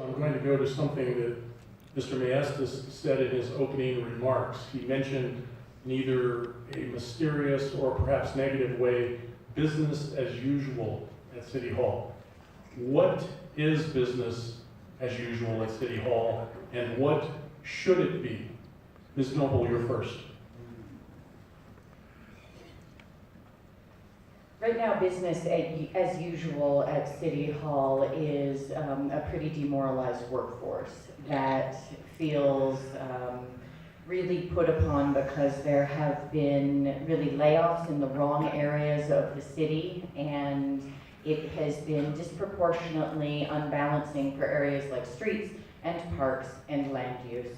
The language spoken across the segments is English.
I'm going to go to something that Mr. Maestas said in his opening remarks. He mentioned in either a mysterious or perhaps negative way, business as usual at City Hall. What is business as usual at City Hall, and what should it be? Ms. Noble, you're first. Right now, business as usual at City Hall is a pretty demoralized workforce that feels really put upon because there have been really layoffs in the wrong areas of the city, and it has been disproportionately unbalancing for areas like streets and parks and land use.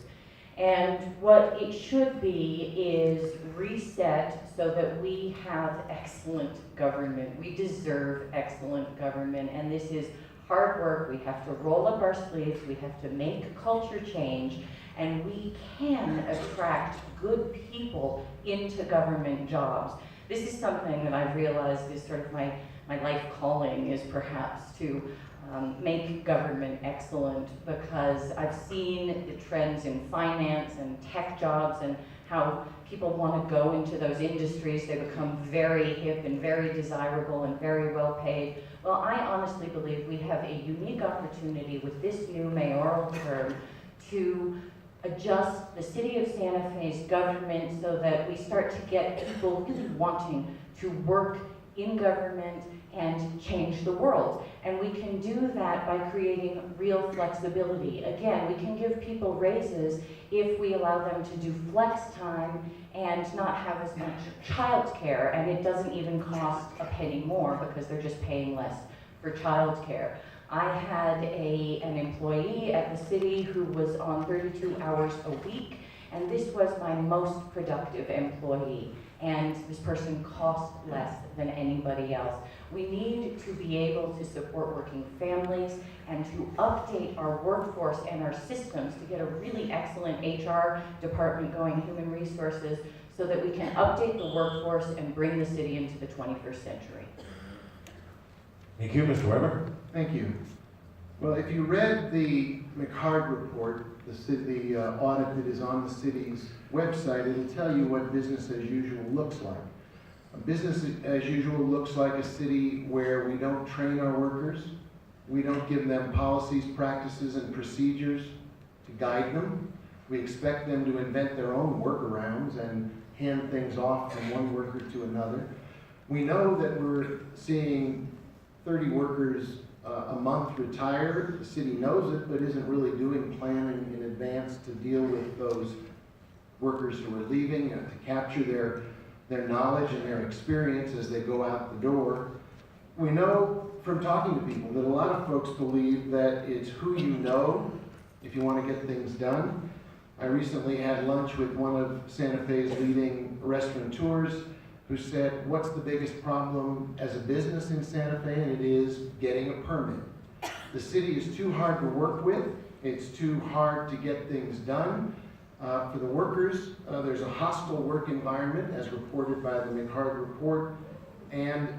And what it should be is reset so that we have excellent government. We deserve excellent government, and this is hard work. We have to roll up our sleeves, we have to make culture change, and we can attract good people into government jobs. This is something that I've realized is sort of my life calling, is perhaps to make government excellent, because I've seen the trends in finance and tech jobs and how people want to go into those industries. They become very hip and very desirable and very well paid. Well, I honestly believe we have a unique opportunity with this new mayoral term to adjust the city of Santa Fe's government so that we start to get people really wanting to work in government and change the world. And we can do that by creating real flexibility. Again, we can give people raises if we allow them to do flex time and not have as much childcare, and it doesn't even cost a penny more because they're just paying less for childcare. I had an employee at the city who was on 32 hours a week, and this was my most productive employee. And this person cost less than anybody else. We need to be able to support working families and to update our workforce and our systems to get a really excellent HR department going, human resources, so that we can update the workforce and bring the city into the 21st century. Thank you, Mr. Weber. Thank you. Well, if you read the McHarg report, the audit that is on the city's website, it'll tell you what business as usual looks like. Business as usual looks like a city where we don't train our workers, we don't give them policies, practices, and procedures to guide them. We expect them to invent their own workarounds and hand things off from one worker to another. We know that we're seeing 30 workers a month retire. The city knows it, but isn't really doing planning in advance to deal with those workers who are leaving and to capture their knowledge and their experience as they go out the door. We know from talking to people that a lot of folks believe that it's who you know if you want to get things done. I recently had lunch with one of Santa Fe's leading restaurateurs who said, what's the biggest problem as a business in Santa Fe? And it is getting a permit. The city is too hard to work with. It's too hard to get things done. For the workers, there's a hostile work environment as reported by the McHarg report, and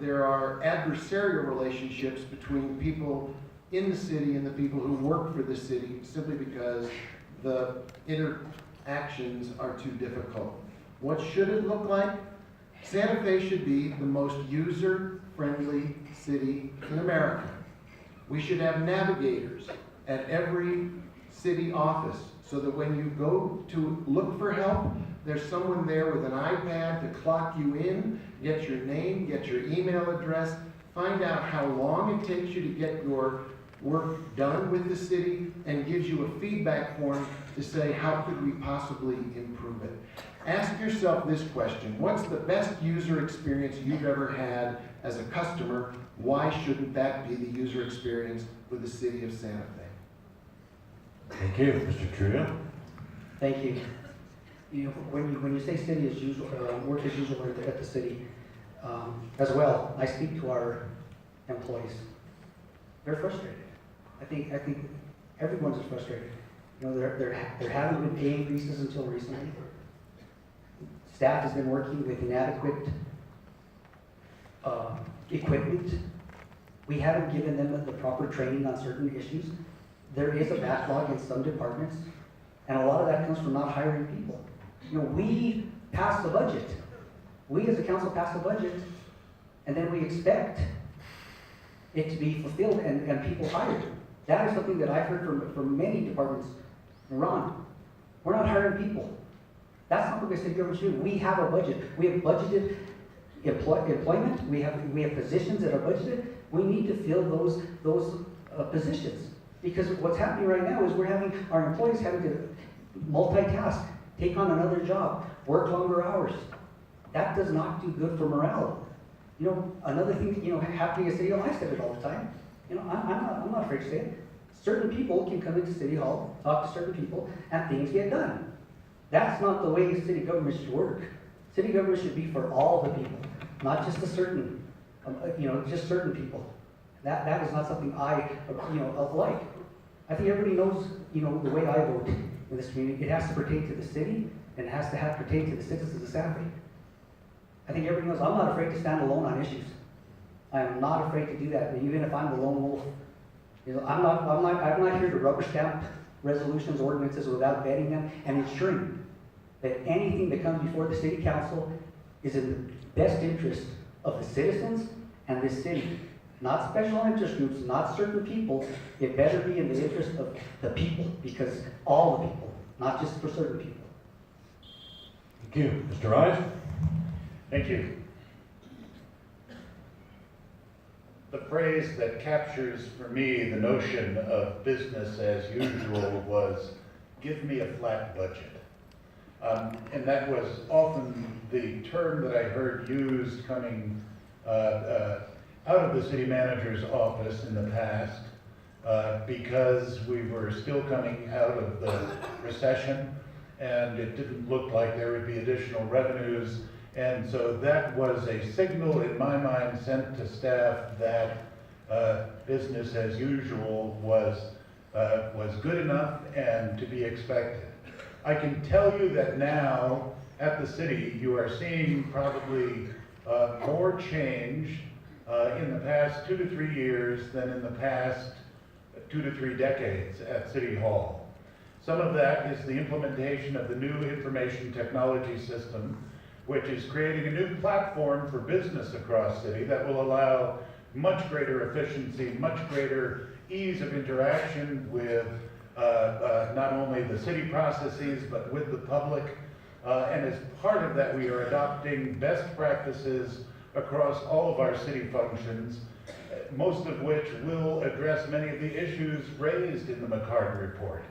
there are adversarial relationships between people in the city and the people who work for the city simply because the interactions are too difficult. What should it look like? Santa Fe should be the most user-friendly city in America. We should have navigators at every city office so that when you go to look for help, there's someone there with an iPad to clock you in, get your name, get your email address, find out how long it takes you to get your work done with the city, and gives you a feedback form to say, how could we possibly improve it? Ask yourself this question: what's the best user experience you've ever had as a customer? Why shouldn't that be the user experience with the city of Santa Fe? Thank you, Mr. Trujillo. Thank you. You know, when you say city as usual, work as usual at the city, as well, I speak to our employees. They're frustrated. I think everyone's frustrated. You know, there haven't been pay increases until recently. Staff has been working with inadequate equipment. We haven't given them the proper training on certain issues. there is a backlog in some departments, and a lot of that comes from not hiring people. You know, we pass the budget. We as a council pass the budget, and then we expect it to be fulfilled and people hired. That is something that I've heard from many departments. Ron, we're not hiring people. That's not what the city government should do. We have a budget. We have budgeted employment. We have positions that are budgeted. We need to fill those positions. Because what's happening right now is we're having our employees having to multitask, take on another job, work longer hours. That does not do good for morale. You know, another thing, you know, happening at City Hall, I said it all the time. You know, I'm not afraid to say it. Certain people can come into City Hall, talk to certain people, and things get done. That's not the way city government should work. City government should be for all the people, not just a certain, just certain people. That is not something I, like. I think everybody knows, the way I vote in this community. It has to pertain to the city, and it has to pertain to the citizens of Santa Fe. I think everybody knows I'm not afraid to stand alone on issues. I am not afraid to do that, even if I'm the lone wolf. I'm not here to rubber stamp resolutions, ordinances without vetting them and ensuring that anything that comes before the city council is in the best interest of the citizens and this city. Not special interest groups, not certain people. It better be in the interest of the people, because all the people, not just for certain people. Thank you. Mr. Rise? Thank you. The phrase that captures for me the notion of business as usual was, give me a flat budget. And that was often the term that I heard used coming out of the city manager's office in the past, because we were still coming out of the recession, and it didn't look like there would be additional revenues. And so that was a signal in my mind sent to staff that business as usual was good enough and to be expected. I can tell you that now at the city you are seeing probably more change in the past 2 to 3 years than in the past 2 to 3 decades at City Hall. Some of that is the implementation of the new information technology system, which is creating a new platform for business across city that will allow much greater efficiency, much greater ease of interaction with not only the city processes, but with the public. And as part of that, we are adopting best practices across all of our city functions, most of which will address many of the issues raised in the McCarty report.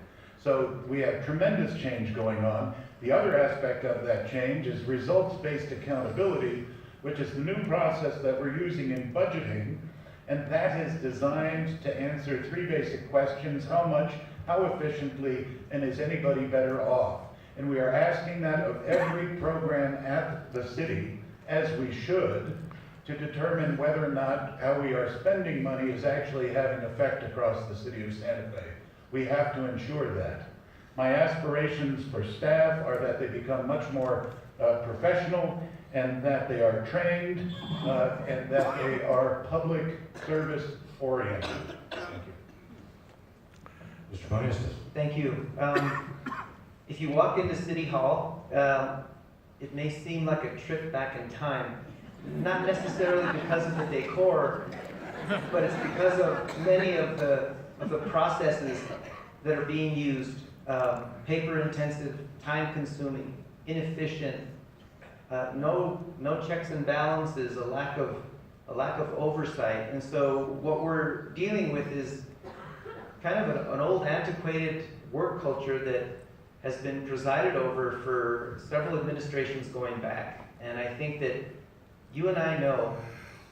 So we have tremendous change going on. The other aspect of that change is results-based accountability, which is the new process that we're using in budgeting, and that is designed to answer 3 basic questions: how much, how efficiently, and is anybody better off? And we are asking that of every program at the city, as we should, to determine whether or not how we are spending money is actually having effect across the city of Santa Fe. We have to ensure that. My aspirations for staff are that they become much more professional, and that they are trained, and that they are public service oriented. Thank you. Mr. Bonistas? Thank you. If you walk into City Hall, it may seem like a trip back in time. Not necessarily because of the decor, but it's because of many of the processes that are being used. Paper-intensive, time-consuming, inefficient, no checks and balances, a lack of oversight. And so what we're dealing with is kind of an old, antiquated work culture that has been presided over for several administrations going back. And I think that you and I know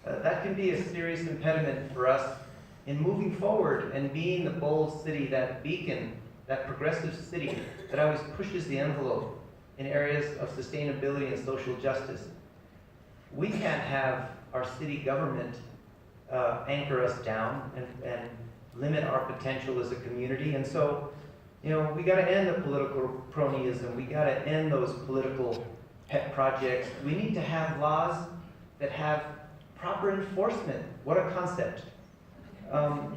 that can be a serious impediment for us in moving forward and being the bold city, that beacon, that progressive city that always pushes the envelope in areas of sustainability and social justice. We can't have our city government anchor us down and limit our potential as a community. And so, we got to end the political cronyism. We got to end those political pet projects. We need to have laws that have proper enforcement. What a concept.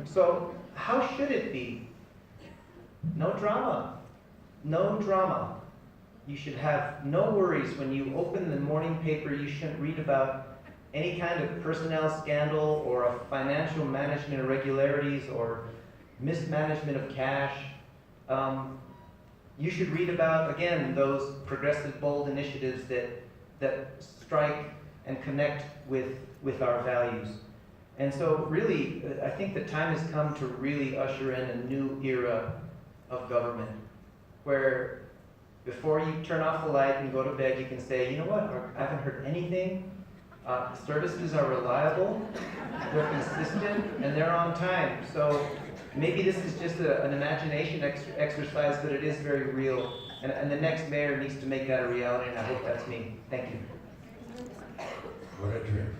So how should it be No drama. No drama. You should have no worries when you open the morning paper. You shouldn't read about any kind of personnel scandal or a financial management irregularities or mismanagement of cash. You should read about, again, those progressive, bold initiatives that strike and connect with our values. And so really, I think the time has come to really usher in a new era of government, where before you turn off the light and go to bed, you can say, you know what, I haven't heard anything. Services are reliable, they're consistent, and they're on time. So maybe this is just an imagination exercise, but it is very real. And the next mayor needs to make that a reality, and I hope that's me. Thank you. What a dream.